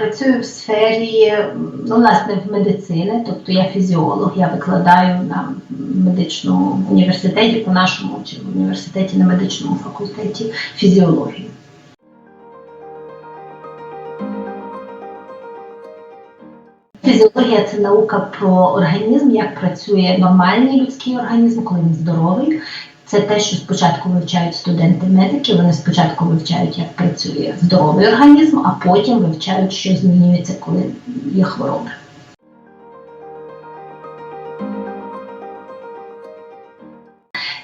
працюю в сфері, власне, в медицини, тобто я фізіолог, я викладаю на медичному університеті по нашому, чи в університеті на медичному факультеті фізіології. Фізіологія – це наука про організм, як працює нормальний людський організм, коли він здоровий. Це те, що спочатку вивчають студенти-медики, вони спочатку вивчають, як працює здоровий організм, а потім вивчають, що змінюється, коли є хвороби.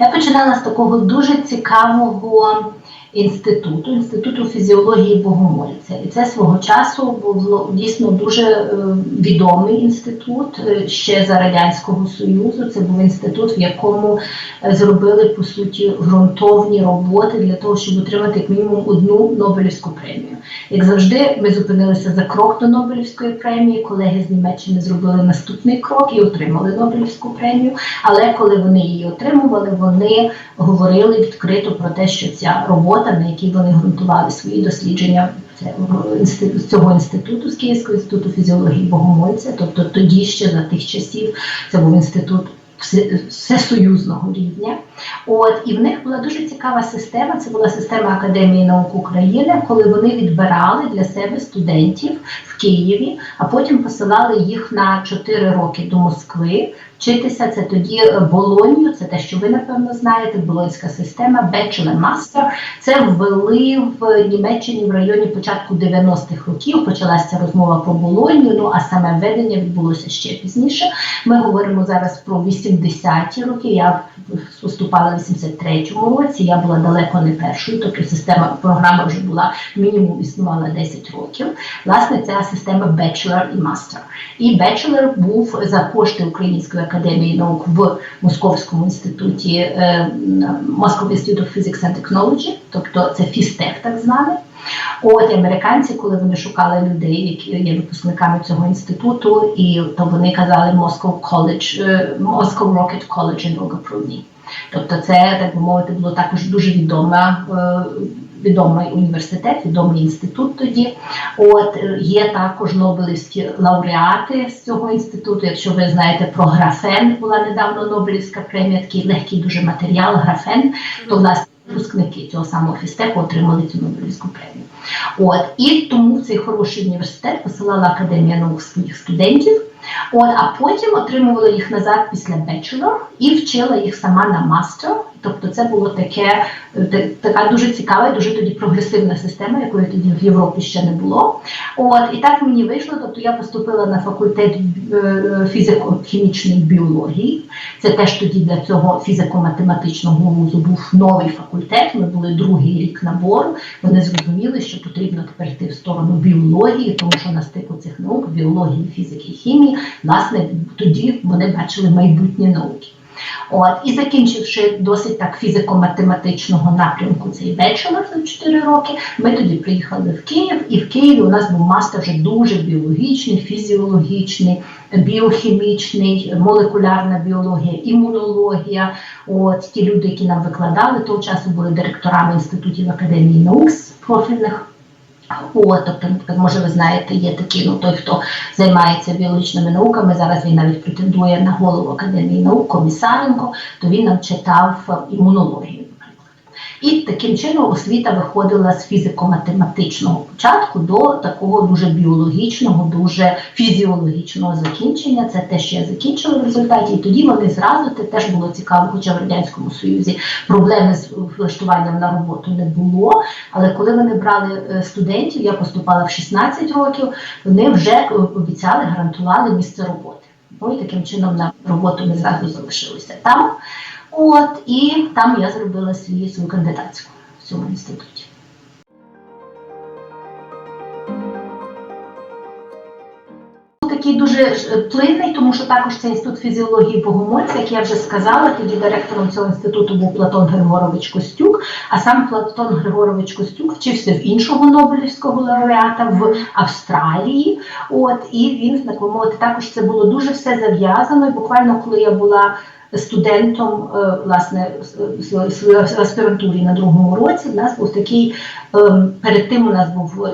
Я починала з такого дуже цікавого інституту фізіології Богомольця. І це свого часу був дійсно дуже відомий інститут ще за Радянського Союзу. Це був інститут, в якому зробили, по суті, ґрунтовні роботи для того, щоб отримати як мінімум одну Нобелівську премію. Як завжди, ми зупинилися за крок до Нобелівської премії, колеги з Німеччини зробили наступний крок і отримали Нобелівську премію, але коли вони її отримували, вони говорили відкрито про те, що ця робота, на якій вони ґрунтували свої дослідження з цього інституту, з Київського інституту фізіології Богомольця, тобто тоді ще за тих часів це був інститут всесоюзного рівня. І в них була дуже цікава система, це була система Академії наук України, коли вони відбирали для себе студентів в Києві, а потім посилали їх на 4 роки до Москви вчитися. Це тоді Болонью, це те, що ви, напевно, знаєте, болонська система, bachelor-master. Це ввели в Німеччині в районі початку 90-х років, почалася розмова про Болонью, а саме введення відбулося ще пізніше. Ми говоримо зараз про 80-ті роки, я поступала в 83-му році, я була далеко не першою, тобто програма вже була, мінімум існувала 10 років. Власне, ця система Bachelor і Master. І Bachelor був за кошти Української академії наук в Московському інституті Moscow Institute of Physics and Technology, тобто це фізтех так званий. Американці, коли вони шукали людей, які є випускниками цього інституту, то вони казали Moscow Rocket College in Долгопрудній. Тобто це, так би мовити, було також дуже відомий університет, відомий інститут тоді. Є також Нобелівські лауреати з цього інституту. Якщо ви знаєте про графен, була недавно Нобелівська премія, такий легкий дуже матеріал, графен, то, власне, випускники цього самого фізтеху отримали цю Нобелівську премію. І тому в цей хороший університет посилала Академія наук своїх студентів, а потім отримувала їх назад після Bachelor і вчила їх сама на Master. Тобто це було така дуже цікава і дуже тоді прогресивна система, якої тоді в Європі ще не було. І так мені вийшло, тобто я поступила на факультет фізико-хімічної біології. Це теж тоді для цього фізико-математичного вузу був новий факультет, ми були 2-й рік набору. Вони зрозуміли, що потрібно тепер йти в сторону біології, тому що на стику цих наук, біології, фізики, хімії, власне, тоді вони бачили майбутні науки. І закінчивши досить так фізико-математичного напрямку цей Bachelor за 4 роки, ми тоді приїхали в Київ, і в Києві у нас був мастер вже дуже біологічний, фізіологічний, біохімічний, молекулярна біологія, імунологія. Ті люди, які нам викладали, того часу були директорами інститутів Академії наук з профільних. Тобто, може ви знаєте, є такий, той, хто займається біологічними науками, зараз він навіть претендує на голову Академії наук, Комісаренко, то він нам читав імунологію, наприклад. І таким чином освіта виходила з фізико-математичного початку до такого дуже біологічного, дуже фізіологічного закінчення. Це те, що я закінчила в результаті. І тоді вони зразу, це теж було цікаво, хоча в Радянському Союзі проблеми з влаштуванням на роботу не було. Але коли вони брали студентів, я поступала в 16 років, вони вже обіцяли, гарантували місце роботи. І таким чином на роботу ми зразу залишилися там. І там я зробила свою кандидатську в цьому інституті. Такий дуже плинний, тому що також це інститут фізіології Богомольця, як я вже сказала, тоді директором цього інституту був Платон Григорович Костюк, а сам Платон Григорович Костюк вчився в іншого Нобелівського лауреата в Австралії, і він, так би мовити, також це було дуже все зав'язано, і буквально коли я була студентом, власне, в аспірантурі на 2-му році, в нас був такий, перед тим у нас був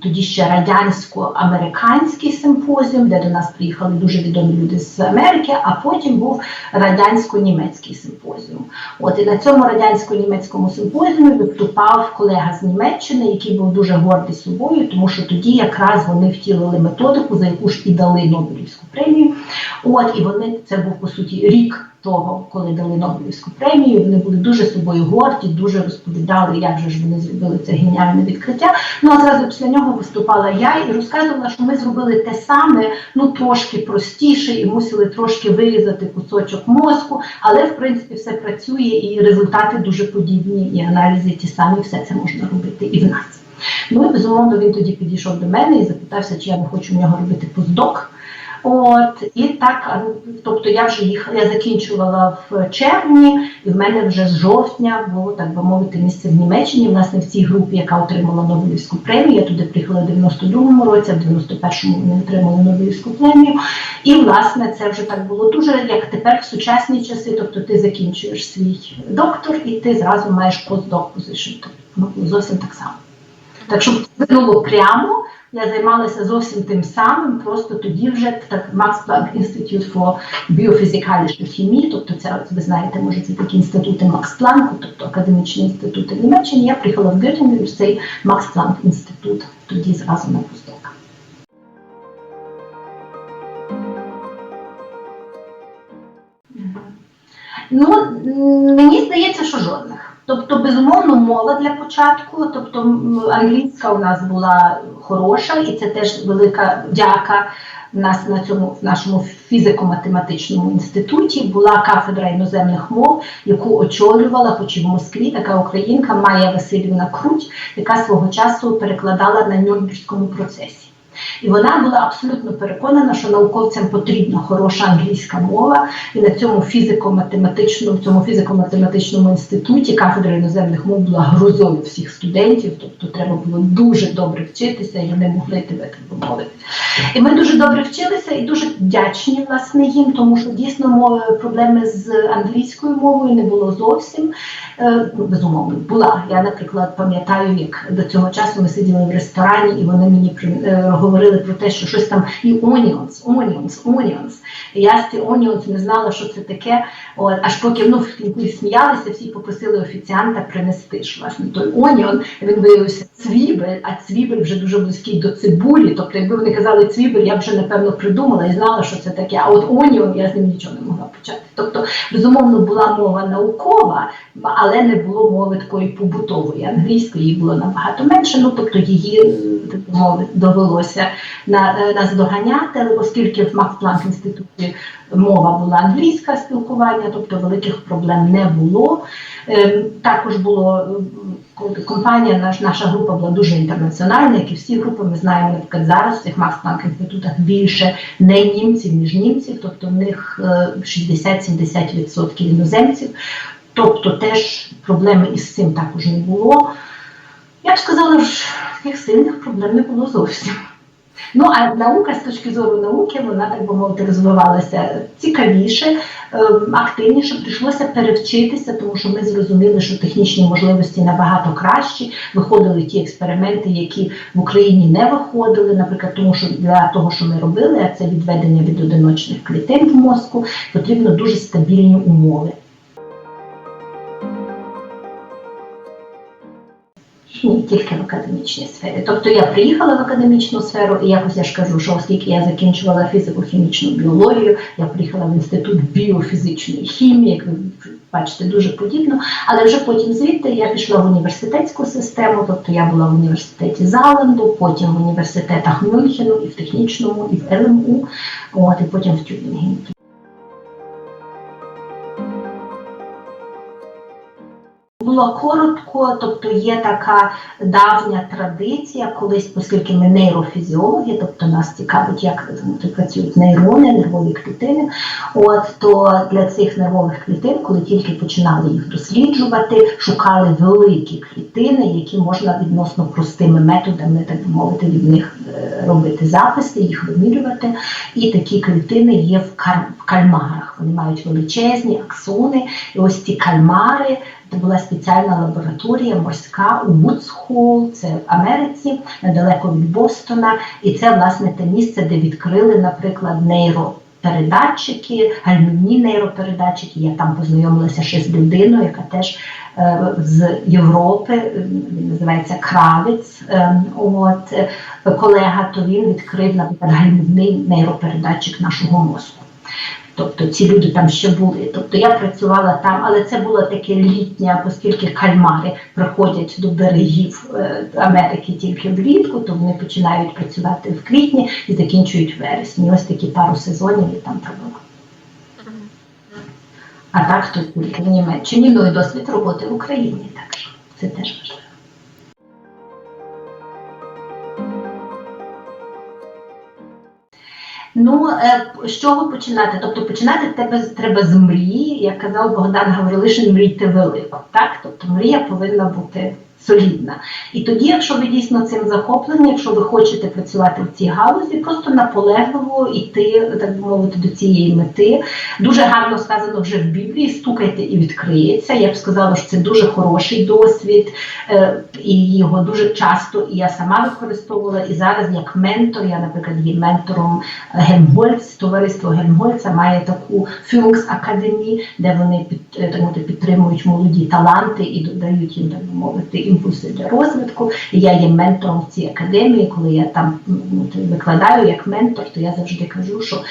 тоді ще радянсько-американський симпозіум, де до нас приїхали дуже відомі люди з Америки, а потім був радянсько-німецький симпозіум. І на цьому радянсько-німецькому симпозіумі виступав колега з Німеччини, який був дуже гордий собою, тому що тоді якраз вони втілили методику, за яку ж і дали Нобелівську премію. І це був, по суті, рік того, коли дали Нобелівську премію, вони були дуже собою горді, дуже розповідали, як же ж вони зробили це геніальне відкриття. А зразу після нього виступала я і розказувала, що ми зробили те саме, трошки простіше і мусили трошки вирізати кусочок мозку, але, в принципі, все працює і результати дуже подібні, і аналізи ті самі, все це можна робити і в нас. І, безумовно, він тоді підійшов до мене і запитався, чи я не хочу в нього робити постдок. І так, тобто я закінчувала в червні, і в мене вже з жовтня було, так би мовити, місце в Німеччині, власне, в цій групі, яка отримала Нобелівську премію. Я туди приїхала в 92-му році, а в 91-му вони отримали Нобелівську премію. І, власне, це вже так було дуже, як тепер в сучасні часи, тобто ти закінчуєш свій доктор і ти зразу маєш постдок позицію. Зовсім так само. Так, щоб це було прямо, я займалася зовсім тим самим, просто тоді вже Max Planck Institute for Biophysikalische Chemie, тобто це, ви знаєте, може, це такі інститути Max Planck, тобто академічні інститути в Німеччині. Я приїхала в Геттинген, в цей Max Planck інститут, тоді зразу на постдок. Мені здається, що жодних. Тобто, безумовно, мова для початку, тобто англійська у нас була хороша, і це теж велика дяка в нашому фізико-математичному інституті. Була кафедра іноземних мов, яку очолювала, хоч і в Москві, така українка Майя Васильівна Круть, яка свого часу перекладала на Нюрнберзькому процесі. І вона була абсолютно переконана, що науковцям потрібна хороша англійська мова, і на цьому фізико-математичному інституті кафедра іноземних мов була грозою всіх студентів, тобто треба було дуже добре вчитися, і вони могли тебе, так би мовити. І ми дуже добре вчилися і дуже вдячні, власне, їм, тому що дійсно проблеми з англійською мовою не було зовсім. Безумовно, була. Я, наприклад, пам'ятаю, як до цього часу ми сиділи в ресторані, і вони мені говорили про те, що щось там і onions. І я з ці onions не знала, що це таке, аж поки в кінці сміялися, всі попросили офіціанта принести, що, власне, той onion, він виявився цвібель, а цвібель вже дуже близький до цибулі, тобто, якби вони казали цвібель, я б вже, напевно, придумала і знала, що це таке, а от onion я з ним нічого не могла почати. Тобто, безумовно, була мова наукова, але не було мови такої побутової. Англійської її було набагато менше, тобто її, так би мовити, довелося наздоганяти, оскільки в Max Planck інституті мова була англійська спілкування, тобто великих проблем не було. Також було, компанія, наша група була дуже інтернаціональна, як і всі групи, ми знаємо, наприклад, зараз в цих Max Planck інститутах більше не німців, ніж німців, тобто в них 60-70% іноземців. Тобто теж проблеми із цим також не було. Я б сказала, що таких сильних проблем не було зовсім. А наука, з точки зору науки, вона, так би мовити, розвивалася цікавіше, активніше, прийшлося перевчитися, тому що ми зрозуміли, що технічні можливості набагато кращі, виходили ті експерименти, які в Україні не виходили, наприклад, тому що для того, що ми робили, а це відведення від одиночних клітин в мозку, потрібно дуже стабільні умови. Ні, тільки в академічній сфері. Тобто я приїхала в академічну сферу, і якось я ж кажу, що оскільки я закінчувала фізико-хімічну біологію, я приїхала в інститут біофізичної хімії, як ви бачите, дуже подібно. Але вже потім звідти я пішла в університетську систему, тобто я була в університеті Заланду, потім в університетах Мюнхену, і в технічному, і в ЛМУ, і потім в Тюбінгені. Було коротко, тобто є така давня традиція, колись, оскільки ми нейрофізіологи, тобто нас цікавить, як працюють нейрони, нервові клітини, то для цих нервових клітин, коли тільки починали їх досліджувати, шукали великі клітини, які можна відносно простими методами, так би мовити, від них робити записи, їх вимірювати. І такі клітини є в кальмарах. Вони мають величезні аксони, і ось ці кальмари, це була спеціальна лабораторія морська у Вудс-Холл, це в Америці, недалеко від Бостона, і це, власне, те місце, де відкрили, наприклад, нейропередатчики, гальмівні нейропередатчики. Я там познайомилася ще з людиною, яка теж з Європи, він називається Кравець, колега, то він відкрив, наприклад, гальмівний нейропередатчик нашого мозку. Тобто ці люди там ще були. Тобто я працювала там, але це було таке літнє, оскільки кальмари приходять до берегів Америки тільки влітку, то вони починають працювати в квітні і закінчують в вересні. Ось такі пару сезонів я там провела. А так тут тільки в Німеччині, ну і досвід роботи в Україні, так що це теж важливо. Ну, з чого починати? Тобто починати треба з мрії, як казав Богдан Гаврилишин, мрійте велико, так? Тобто мрія повинна бути солідна. І тоді, якщо ви дійсно цим захоплені, якщо ви хочете працювати в цій галузі, просто наполегливо йти, так би мовити, до цієї мети. Дуже гарно сказано вже в Біблії, стукайте і відкриється. Я б сказала, що це дуже хороший досвід, і його дуже часто і я сама використовувала, і зараз як ментор, я, наприклад, є ментором Гельмгольц, товариство Гельмгольца має таку Führungsakademie, де вони підтримують молоді таланти і додають їм, так би мовити, імпульси для розвитку. І я є ментором в цій академії, коли я там викладаю як ментор, то я завжди кажу, що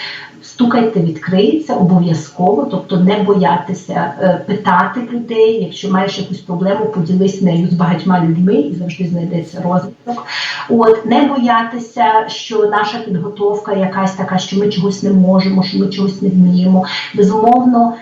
стукайте, відкриється обов'язково, тобто не боятися питати людей, якщо маєш якусь проблему, поділись нею з багатьма людьми і завжди знайдеться розвиток. Не боятися, що наша підготовка якась така, що ми чогось не можемо, що ми чогось не вміємо. Безумовно,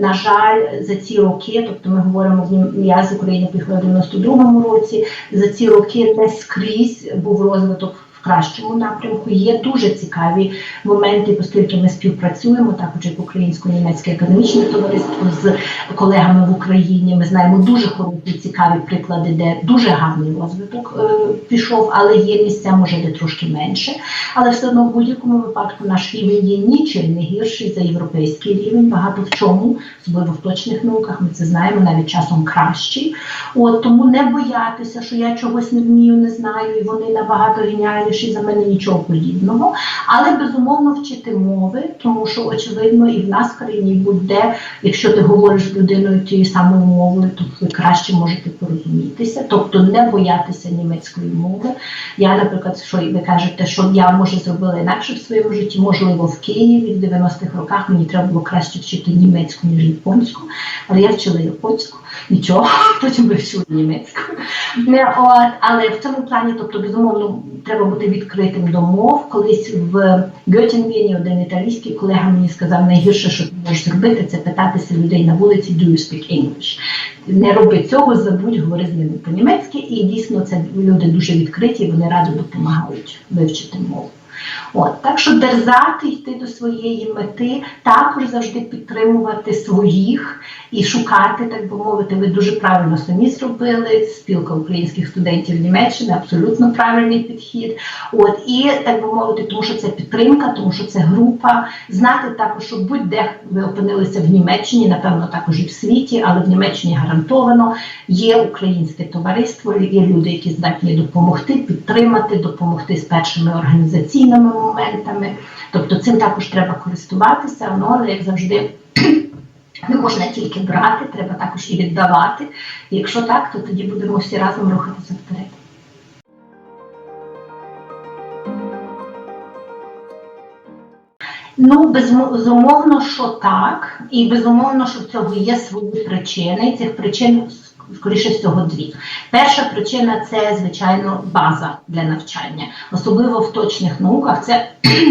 на жаль, за ці роки, тобто ми говоримо, я з України приїхала в 92-му році, за ці роки не скрізь був розвиток в кращому напрямку. Є дуже цікаві моменти, оскільки ми співпрацюємо, також як Українсько-німецьке академічне товариство з колегами в Україні. Ми знаємо дуже хороші, цікаві приклади, де дуже гарний розвиток пішов, але є місця, може, де трошки менше. Але все одно в будь-якому випадку наш рівень є нічим не гірший за європейський рівень, багато в чому, особливо в точних науках, ми це знаємо, навіть часом кращий. Тому не боятися, що я чогось не вмію, не знаю, і вони набагато геніальніші за мене, нічого подібного. Але, безумовно, вчити мови, тому що, очевидно, і в нас в країні, будь-де, якщо ти говориш з людиною тією самою мовою, то ви краще можете порозумітися. Тобто не боятися німецької мови. Я, наприклад, що ви кажете, що я, може, зробила інакше в своєму житті, можливо, в Києві в 90-х роках мені треба було краще вчити німецьку, ніж японську, але я вчила японську, нічого, потім вивчила німецьку. Але в цьому плані, тобто, безумовно, треба бути відкритим до мов. Колись в Гьотінгені один італійський колега мені сказав, найгірше, що ти можеш зробити, це питатися людей на вулиці, do you speak English? Не роби цього, забудь, говори з ними по-німецьки, і дійсно це люди дуже відкриті, вони радо допомагають вивчити мову. Так що дерзати, йти до своєї мети, також завжди підтримувати своїх і шукати, так би мовити, ви дуже правильно самі зробили, спілка українських студентів Німеччини, абсолютно правильний підхід. І, так би мовити, тому що це підтримка, тому що це група, знати також, що будь-де ви опинилися в Німеччині, напевно, також і в світі, але в Німеччині гарантовано є українське товариство, є люди, які здатні допомогти, підтримати, допомогти з першими організаційними моментами. Тобто цим також треба користуватися, але, як завжди, не можна тільки брати, треба також і віддавати. І якщо так, то тоді будемо всі разом рухатися вперед. Безумовно, що так. І безумовно, що в цього є свої причини. І цих причин, скоріше всього, дві. Перша причина – це, звичайно, база для навчання. Особливо в точних науках це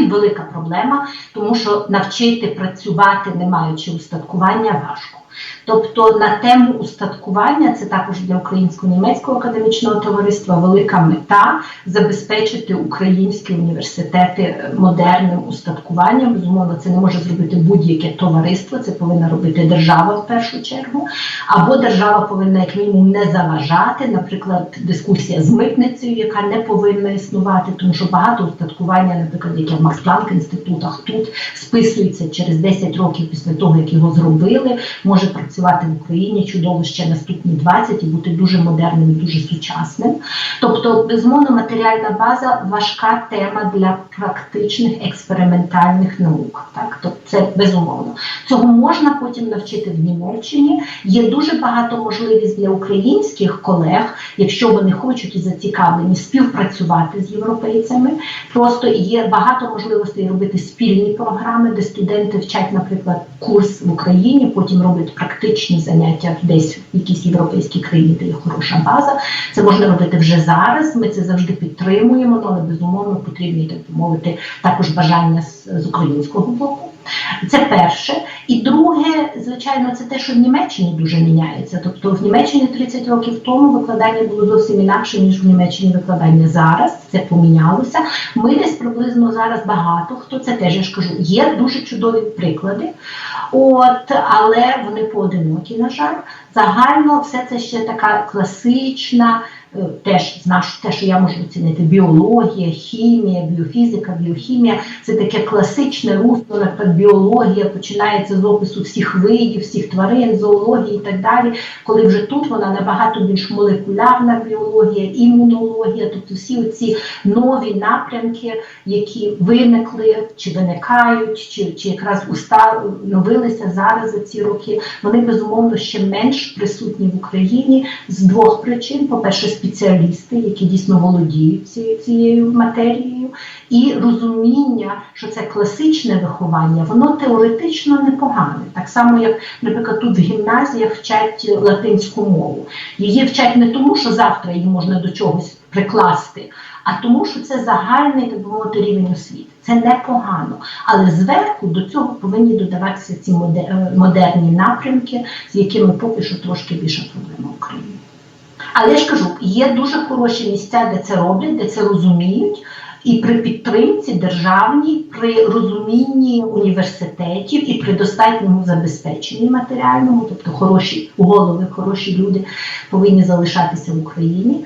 велика проблема, тому що навчити працювати, не маючи устаткування, важко. Тобто на тему устаткування, це також для Українсько-німецького академічного товариства велика мета забезпечити українські університети модерним устаткуванням. Безумовно, це не може зробити будь-яке товариство, це повинна робити держава в першу чергу, або держава повинна як мінімум не заважати, наприклад, дискусія з митницею, яка не повинна існувати, тому що багато устаткування, наприклад, яке в Макс-Планк-інститутах тут списується через 10 років після того, як його зробили, може працювати в Україні чудово ще наступні 20 і бути дуже модерним і дуже сучасним. Тобто, безумовно, матеріальна база – важка тема для практичних експериментальних наук. Так? Тобто це безумовно. Цього можна потім навчити в Німеччині. Є дуже багато можливість для українських колег, якщо вони хочуть і зацікавлені, співпрацювати з європейцями. Просто є багато можливостей робити спільні програми, де студенти вчать, наприклад, курс в Україні, потім роблять практичні заняття десь в якійсь європейській країні, де є хороша база. Це можна робити вже зараз, ми це завжди підтримуємо, але безумовно потрібні, так би мовити, також бажання з українського боку. Це перше. І друге, звичайно, це те, що в Німеччині дуже міняється. Тобто в Німеччині 30 років тому викладання було зовсім інакше, ніж в Німеччині викладання зараз. Це помінялося. Ми десь приблизно зараз багато, хто це теж, я ж кажу, є дуже чудові приклади, але вони поодинокі, на жаль. Загально все це ще така класична, теж те, що я можу оцінити, біологія, хімія, біофізика, біохімія, це таке класичне русло, наприклад, біологія починається з опису всіх видів, всіх тварин, зоології і так далі, коли вже тут вона набагато більш молекулярна біологія, імунологія, тобто всі оці нові напрямки, які виникли, чи виникають, чи якраз установилися зараз за ці роки, вони безумовно ще менш присутні в Україні з двох причин. По-перше, спеціалісти, які дійсно володіють цією матерією, і розуміння, що це класичне виховання, воно теоретично непогане. Так само, як, наприклад, тут в гімназіях вчать латинську мову. Її вчать не тому, що завтра її можна до чогось прикласти, а тому, що це загальний, так би мовити, рівень освіти. Це непогано. Але зверху до цього повинні додаватися ці модерні напрямки, з якими поки що трошки більша проблема в Україні. Але я ж кажу, є дуже хороші місця, де це роблять, де це розуміють, і при підтримці державній, при розумінні університетів і при достатньому забезпеченні матеріальному, тобто хороші голови, хороші люди повинні залишатися в Україні,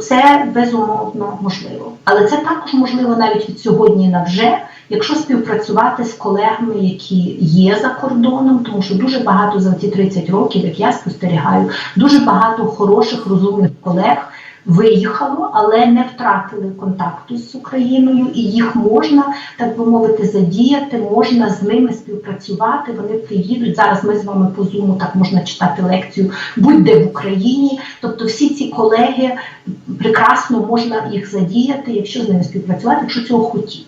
це безумовно можливо. Але це також можливо навіть від сьогодні на вже, якщо співпрацювати з колегами, які є за кордоном, тому що дуже багато за ці 30 років, як я спостерігаю, дуже багато хороших, розумних колег виїхало, але не втратили контакту з Україною, і їх можна, так би мовити, задіяти, можна з ними співпрацювати, вони приїдуть. Зараз ми з вами по Zoom, так можна читати лекцію будь-де в Україні. Тобто всі ці колеги, прекрасно можна їх задіяти, якщо з ними співпрацювати, якщо цього хотіти.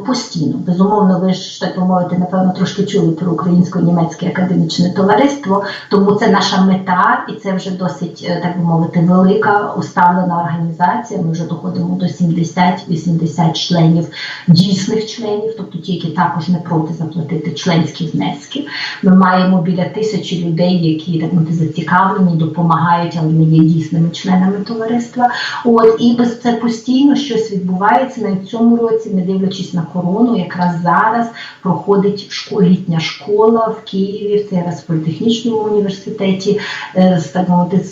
Постійно. Безумовно, ви ж, так би мовити, напевно, трошки чули про Українсько-німецьке академічне товариство, тому це наша мета, і це вже досить, так би мовити, велика, уставлена організація. Ми вже доходимо до 70-80 членів, дійсних членів, тобто ті, які також не проти заплатити членські внески. Ми маємо біля 1000 людей, які, так мовити, зацікавлені, допомагають, але не є дійсними членами товариства. І це постійно щось відбувається. На цьому році, не дивлячись на корону, якраз зараз проходить літня школа в Києві, це якраз в політехнічному університеті, так мовити,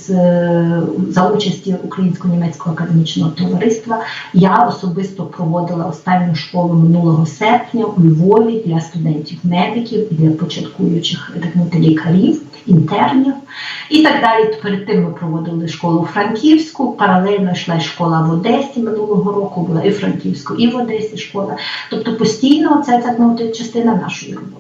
за участі Українсько-німецького академічного товариства. Я особисто проводила останню школу минулого серпня у Львові для студентів-медиків і для початкуючих, так мовити, лікарів, інтернів і так далі. Перед тим ми проводили школу у Франківську, паралельно йшла школа в Одесі минулого року, була і в Франківську, і в Одесі школа. Тобто постійно це, так мовити, частина нашої роботи.